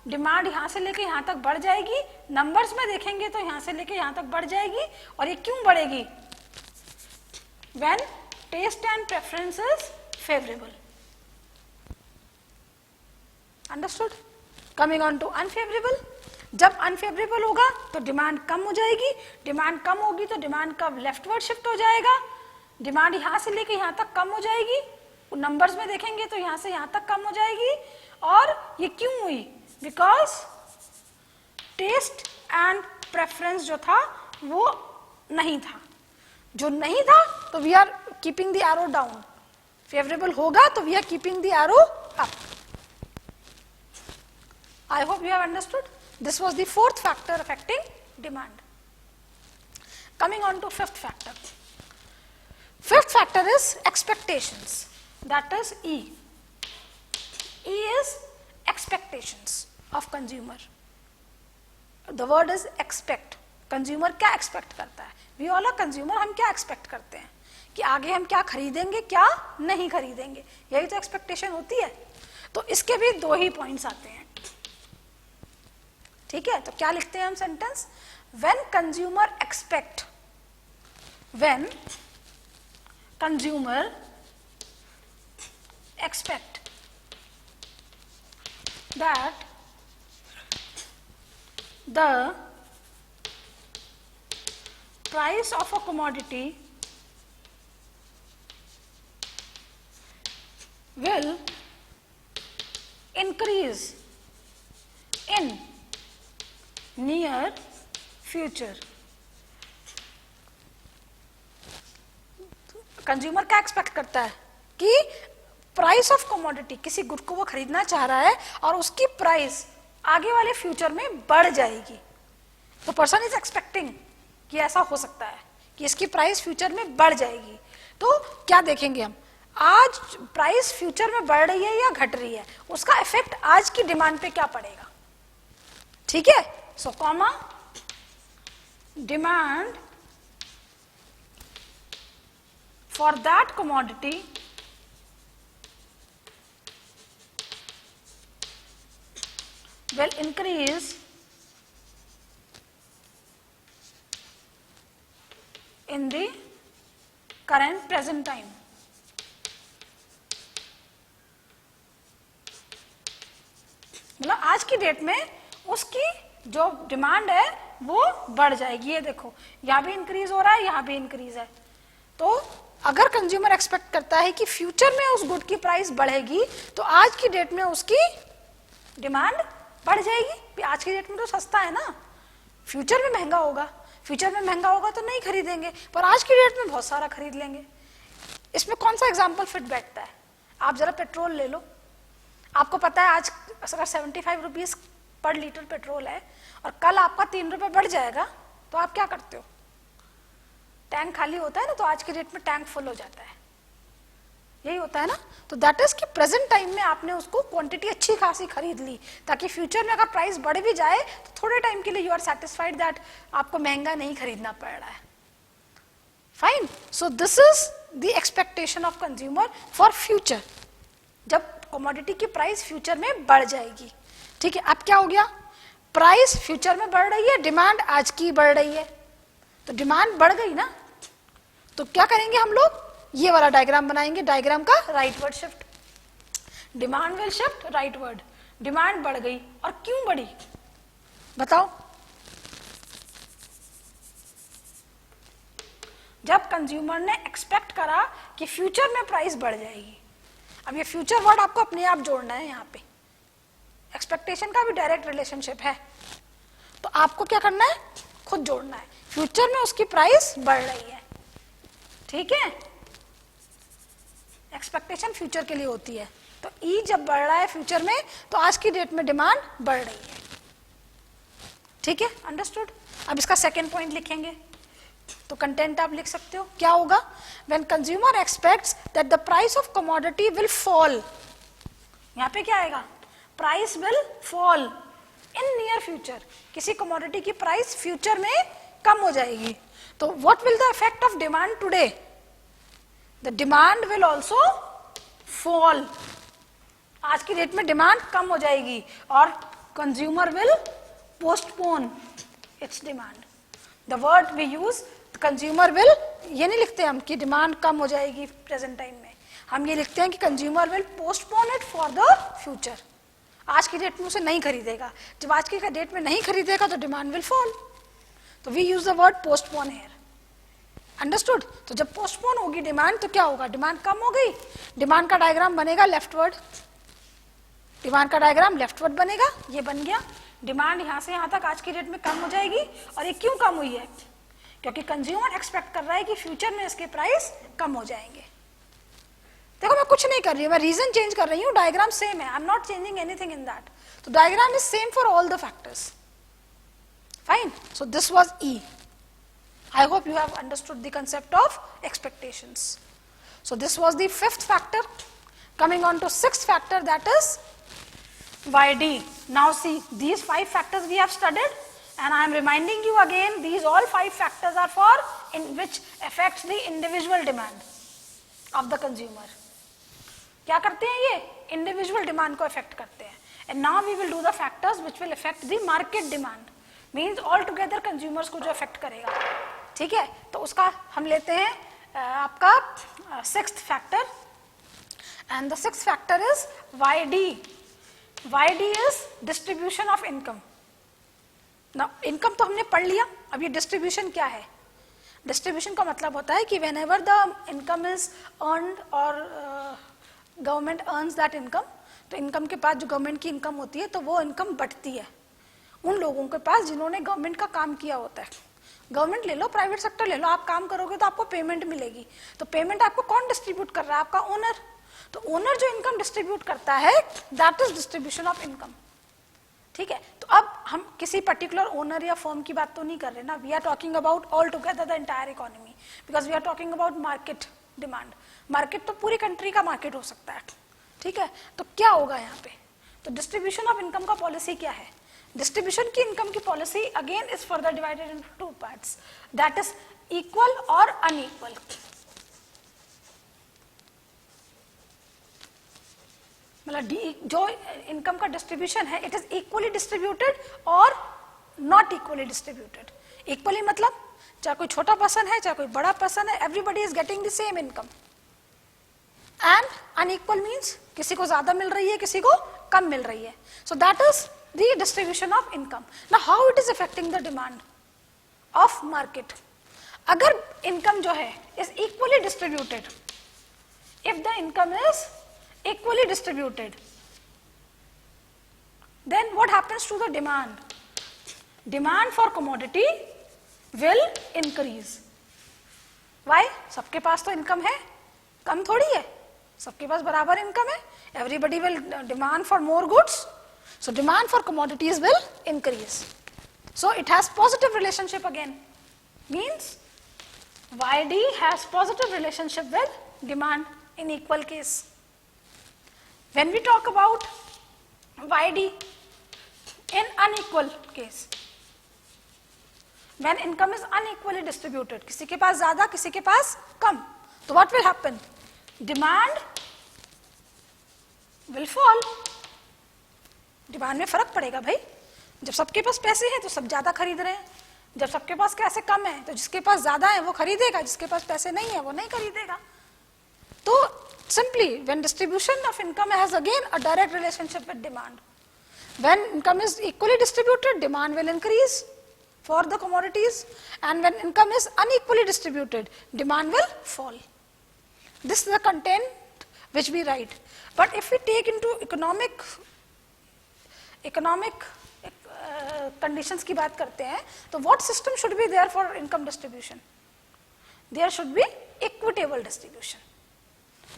Demand यहाँ से लेके यहाँ तक बढ़ जाएगी. Numbers में देखेंगे तो यहाँ से लेके यहाँ तक बढ़ जाएगी. और ये क्यों बढ़ेगी? When taste and preference is favorable. Understood? Coming on to unfavorable. जब अनफेवरेबल होगा तो डिमांड कम हो जाएगी. डिमांड कम होगी तो डिमांड का लेफ्टवर्ड शिफ्ट हो जाएगा. डिमांड यहाँ से लेके यहाँ तक कम हो जाएगी. नंबर्स में देखेंगे तो यहाँ से यहाँ तक कम हो जाएगी. और ये क्यों हुई? बिकॉज टेस्ट एंड प्रेफरेंस जो था वो नहीं था. जो नहीं था तो we are keeping the arrow down. Favourable होगा तो we are keeping the arrow up. I hope you have understood. This was the 4th factor affecting demand. Coming on to 5th factor. 5th factor is expectations. That is E. E is expectations of consumer. The word is expect. Consumer क्या expect करता है? We all are consumer. हम क्या expect करते हैं कि आगे हम क्या खरीदेंगे, क्या नहीं खरीदेंगे. यही तो expectation होती है. तो इसके भी 2 ही points आते हैं. ठीक है, तो क्या लिखते हैं हम sentence? When consumer expect, when consumer expect that the price of a commodity will increase in near future. Consumer क्या एक्सपेक्ट करता है कि प्राइस ऑफ कमोडिटी, किसी गुड को वो खरीदना चाह रहा है और उसकी प्राइस आगे वाले फ्यूचर में बढ़ जाएगी. तो पर्सन इज एक्सपेक्टिंग कि ऐसा हो सकता है कि इसकी प्राइस फ्यूचर में बढ़ जाएगी. तो क्या देखेंगे हम? आज प्राइस फ्यूचर में बढ़ रही है या घट रही है, उसका इफेक्ट आज की डिमांड पे क्या पड़ेगा. ठीक है. So, comma, demand for that commodity will increase in the current present time. मतलब आज की डेट में उसकी जो डिमांड है वो बढ़ जाएगी. ये देखो, यहाँ भी इंक्रीज हो रहा है, यहाँ भी इंक्रीज है. तो अगर कंज्यूमर एक्सपेक्ट करता है कि फ्यूचर में उस गुड की प्राइस बढ़ेगी तो आज की डेट में उसकी डिमांड बढ़ जाएगी. आज की डेट में तो सस्ता है ना, फ्यूचर में महंगा होगा. फ्यूचर में महंगा होगा तो नहीं खरीदेंगे, पर आज की डेट में बहुत सारा खरीद लेंगे. इसमें कौन सा एग्जाम्पल फिट बैठता है? आप जरा पेट्रोल ले लो. आपको पता है आज अगर 75 रुपीज पर लीटर पेट्रोल है और कल आपका 3 रुपए बढ़ जाएगा तो आप क्या करते हो? टैंक खाली होता है ना, तो आज की डेट में टैंक फुल हो जाता है. यही होता है ना. तो दैट इज कि प्रेजेंट टाइम में आपने उसको क्वांटिटी अच्छी खासी खरीद ली ताकि फ्यूचर में अगर प्राइस बढ़ भी जाए तो थोड़े टाइम के लिए यू आर सेटिस्फाइड दैट आपको महंगा नहीं खरीदना पड़ रहा है. Fine. So this is the expectation of consumer for future, जब कमोडिटी की प्राइस फ्यूचर में बढ़ जाएगी. ठीक है. अब क्या हो गया? प्राइस फ्यूचर में बढ़ रही है, डिमांड आज की बढ़ रही है. तो डिमांड बढ़ गई ना, तो क्या करेंगे हम लोग? ये वाला डायग्राम बनाएंगे. डायग्राम का rightward shift. Demand will shift rightward. Demand बढ़ गई, और क्यों बढ़ी बताओ? जब कंज्यूमर ने एक्सपेक्ट करा कि फ्यूचर में प्राइस बढ़ जाएगी। अब ये फ्यूचर वर्ड आपको अपने आप जोड़ना है, यहाँ पे एक्सपेक्टेशन का भी डायरेक्ट रिलेशनशिप है, तो आपको क्या करना है, खुद जोड़ना है, फ्यूचर में उसकी प्राइस बढ़ रही है, ठीक है, एक्सपेक्टेशन फ्यूचर के लिए होती है, तो ई जब बढ़ रहा है फ्यूचर में तो आज की डेट में डिमांड बढ़ रही है, ठीक है, अंडरस्टूड। अब इसका सेकेंड पॉइंट लिखेंगे, तो कंटेंट आप लिख सकते हो, क्या होगा, when consumer expects that the price of commodity will fall, यहाँ पे क्या आएगा, price will fall in near future, किसी कमोडिटी की प्राइस फ्यूचर में कम हो जाएगी, तो what will the effect of demand today, the demand will also fall, आज की डेट में डिमांड कम हो जाएगी और consumer will postpone its demand, the word we use consumer will, ये नहीं लिखते हम कि डिमांड कम हो जाएगी प्रेजेंट टाइम में, हम ये लिखते हैं कि consumer will postpone it for the future, आज की डेट में उसे नहीं खरीदेगा, जब आज की डेट में नहीं खरीदेगा तो डिमांड विल फॉल, तो we use the word postpone here, understood. तो जब पोस्टपोन होगी डिमांड तो क्या होगा, डिमांड कम हो गई, डिमांड का डायग्राम बनेगा लेफ्टवर्ड, डिमांड का डायग्राम लेफ्टवर्ड बनेगा, ये बन गया, डिमांड यहां से यहां तक आज की डेट में कम हो जाएगी, और ये क्यों कम हुई है, क्योंकि कंज्यूमर एक्सपेक्ट कर रहा है कि फ्यूचर में इसके प्राइस कम हो जाएंगे। देखो मैं कुछ नहीं कर रही हूँ, मैं रीजन चेंज कर रही हूँ, डायग्राम सेम है, I am not changing anything in that, तो diagram is same for all the factors, fine. So this was uh, I hope you have understood the concept of expectations. So this was the fifth factor. Coming on to sixth factor, that is YD. Now see, these 5 factors we have studied, and I am reminding you again, these all 5 factors are for in which affects the individual demand of the consumer. क्या करते हैं ये, individual demand को affect करते हैं, and now we will do the factors which will affect the market demand, means all together consumers को जो affect करेगा, ठीक है। तो उसका हम लेते हैं आपका sixth factor, and the sixth factor is YD. YD is distribution of income. ना इनकम तो हमने पढ़ लिया, अब ये डिस्ट्रीब्यूशन क्या है, डिस्ट्रीब्यूशन का मतलब होता है कि when ever the income is earned और गवर्नमेंट अर्न्स दैट इनकम, तो इनकम के पास जो गवर्नमेंट की इनकम होती है तो वो इनकम बढ़ती है उन लोगों के पास जिन्होंने गवर्नमेंट का काम किया होता है। गवर्नमेंट ले लो, प्राइवेट सेक्टर ले लो, आप काम करोगे तो आपको पेमेंट मिलेगी, तो पेमेंट आपको कौन डिस्ट्रीब्यूट कर रहा है, आपका ओनर, तो ओनर जो इनकम डिस्ट्रीब्यूट करता है that is distribution of income, ठीक है। तो अब हम किसी पर्टिकुलर ओनर या फर्म की बात तो नहीं कर रहे ना, we are talking about all together the entire economy, because we are talking about market demand, market तो पूरी कंट्री का मार्केट हो सकता है, ठीक है। तो क्या होगा यहाँ पे, तो डिस्ट्रीब्यूशन ऑफ इनकम का पॉलिसी क्या है, डिस्ट्रीब्यूशन की इनकम की policy again is further divided into 2 parts, that is equal और अनइक्वल। मतलब जो इनकम का डिस्ट्रीब्यूशन है इट इज इक्वली डिस्ट्रीब्यूटेड और नॉट इक्वली डिस्ट्रीब्यूटेड। इक्वली मतलब चाहे कोई छोटा पर्सन है चाहे कोई बड़ा पर्सन है, everybody is getting the same income, and unequal means किसी को ज्यादा मिल रही है किसी को कम मिल रही है, so that is the distribution of income. Now how it is affecting the demand of market? अगर income जो है is equally distributed, if the income is equally distributed, then what happens to the demand? Demand for commodity will increase. Why? सबके पास तो income है, कम थोड़ी है, सबके पास बराबर income है, everybody will demand for more goods. So demand for commodities will increase. So it has positive relationship again. Means YD has positive relationship with demand in equal case. When we talk about YD in unequal case, when income is unequally distributed, किसी के पास ज्यादा किसी के पास कम, तो what will happen? Demand will fall. Demand में फर्क पड़ेगा भाई, जब सबके पास पैसे हैं तो सब ज्यादा खरीद रहे हैं, जब सबके पास पैसे कम है तो जिसके पास ज्यादा है वो खरीदेगा, जिसके पास पैसे नहीं है वो नहीं खरीदेगा। तो simply when distribution of income has again a direct relationship with demand, when income is equally distributed demand will increase for the commodities, and when income is unequally distributed, demand will fall. This is the content which we write. But if we take into economic conditions की बात करते हैं, तो what system should be there for income distribution? There should be equitable distribution.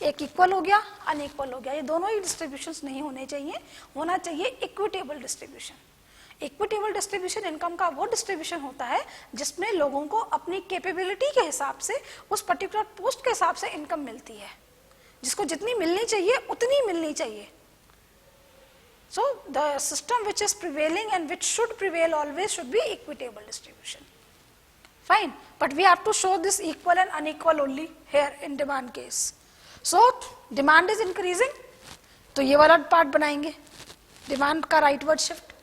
एक equal हो गया, unequal हो गया, ये दोनों ही डिस्ट्रीब्यूशंस नहीं होने चाहिए, होना चाहिए equitable distribution. Equitable distribution income का वो डिस्ट्रीब्यूशन होता है जिसमें लोगों को अपनी कैपेबिलिटी के हिसाब से उस पर्टिकुलर पोस्ट के हिसाब से इनकम मिलती है, जिसको जितनी मिलनी चाहिए उतनी मिलनी चाहिए. So the system which is prevailing and which should prevail always should be equitable distribution. Fine, but we have to show this equal and unequal only here in demand case. So demand is increasing, तो ये वाला part बनाएंगे, demand का rightward shift.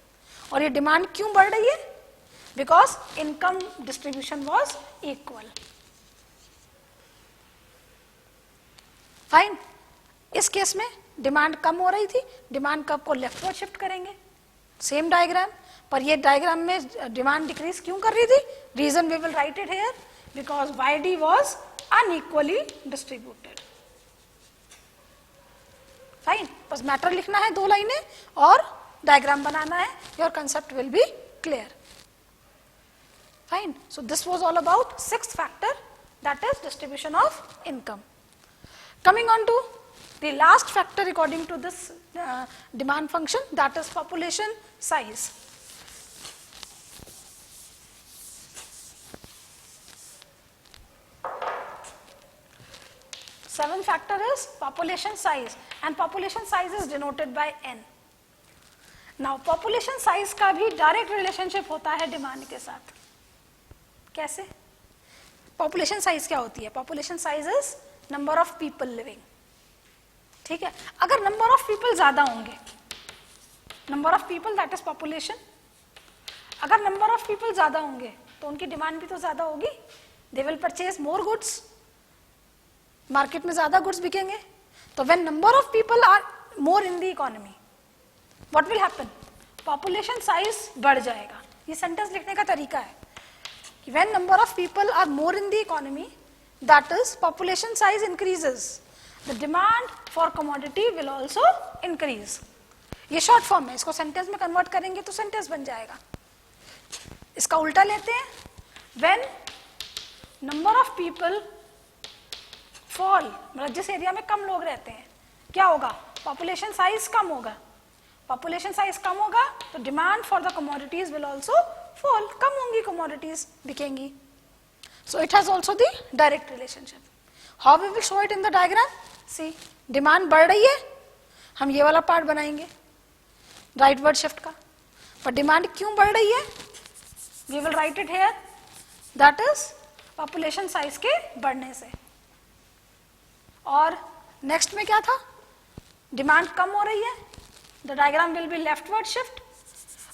और ये demand क्यों बढ़ रही है? Because income distribution was equal. Fine, इस केस में डिमांड कम हो रही थी, डिमांड कब को लेफ्टवर्ड शिफ्ट करेंगे, सेम डायग्राम. पर ये डायग्राम में डिमांड डिक्रीज क्यों कर रही थी? Reason we will write it here, because YD was unequally distributed. Fine, बस मैटर लिखना है 2 लाइनें और डायग्राम बनाना है, your concept will be clear. Fine, so this was all about 6th factor, that is distribution of income. Coming on to the last factor according to this demand function, that is population size. Seventh factor is population size, and population size is denoted by N. Now population size का भी direct relationship होता है demand के साथ. कैसे? Population size क्या होती है? Population size is number of people living. ठीक है, अगर नंबर ऑफ पीपल ज्यादा होंगे, number of people that is population, अगर नंबर ऑफ पीपल ज्यादा होंगे तो उनकी डिमांड भी तो ज्यादा होगी. They will purchase more goods, market में ज्यादा गुड्स बिकेंगे. तो when number of people are more in the economy, what will happen? Population size बढ़ जाएगा. ये सेंटेंस लिखने का तरीका है कि when number of people are more in the economy, that is population size increases, the demand for commodity will also increase. ये short form है, इसको सेंटेंस में कन्वर्ट करेंगे तो सेंटेंस बन जाएगा. इसका उल्टा लेते हैं, when number of people fall, मतलब जिस एरिया में कम लोग रहते हैं, क्या होगा? पॉपुलेशन साइज कम होगा. पॉपुलेशन साइज कम होगा तो demand for the commodities will also fall, कम होंगी कमोडिटीज, बिकेंगी. So it has also the direct relationship. How we will show it in the diagram? See, demand बढ़ रही है, हम ये वाला पार्ट बनाएंगे राइटवर्ड शिफ्ट का. पर डिमांड क्यों बढ़ रही है? We will write it here, that is population size के बढ़ने से. और नेक्स्ट में क्या था? डिमांड कम हो रही है, the diagram will B leftward shift.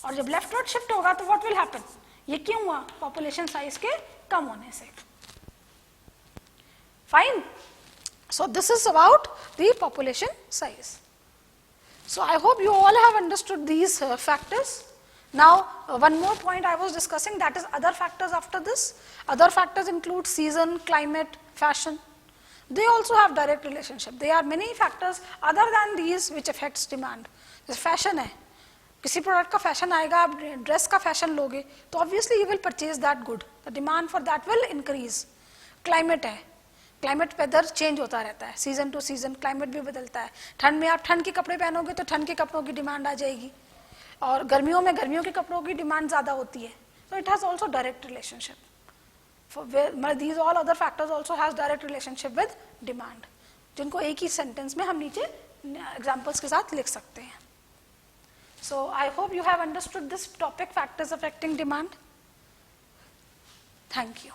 और जब लेफ्टवर्ड शिफ्ट होगा तो व्हाट विल हैपन? ये क्यों हुआ? पॉपुलेशन साइज के कम होने से. Fine, so this is about the population size. So I hope you all have understood these factors. Now one more point I was discussing, that is other factors after this. Other factors include season, climate, fashion. They also have direct relationship. There are many factors other than these which affects demand. जैसे fashion है, किसी product का fashion आएगा, आप dress का fashion लोगे तो obviously you will purchase that good, the demand for that will increase. Climate है, क्लाइमेट वेदर चेंज होता रहता है, सीजन टू सीजन क्लाइमेट भी बदलता है. ठंड में आप ठंड के कपड़े पहनोगे तो ठंड के कपड़ों की डिमांड आ जाएगी, और गर्मियों में गर्मियों के कपड़ों की डिमांड ज्यादा होती है. तो it has also direct relationship. These all other factors also has direct relationship with demand, जिनको एक ही सेंटेंस में हम नीचे एग्जांपल्स के साथ लिख सकते हैं. So I hope you have understood this topic, factors affecting demand. Thank you.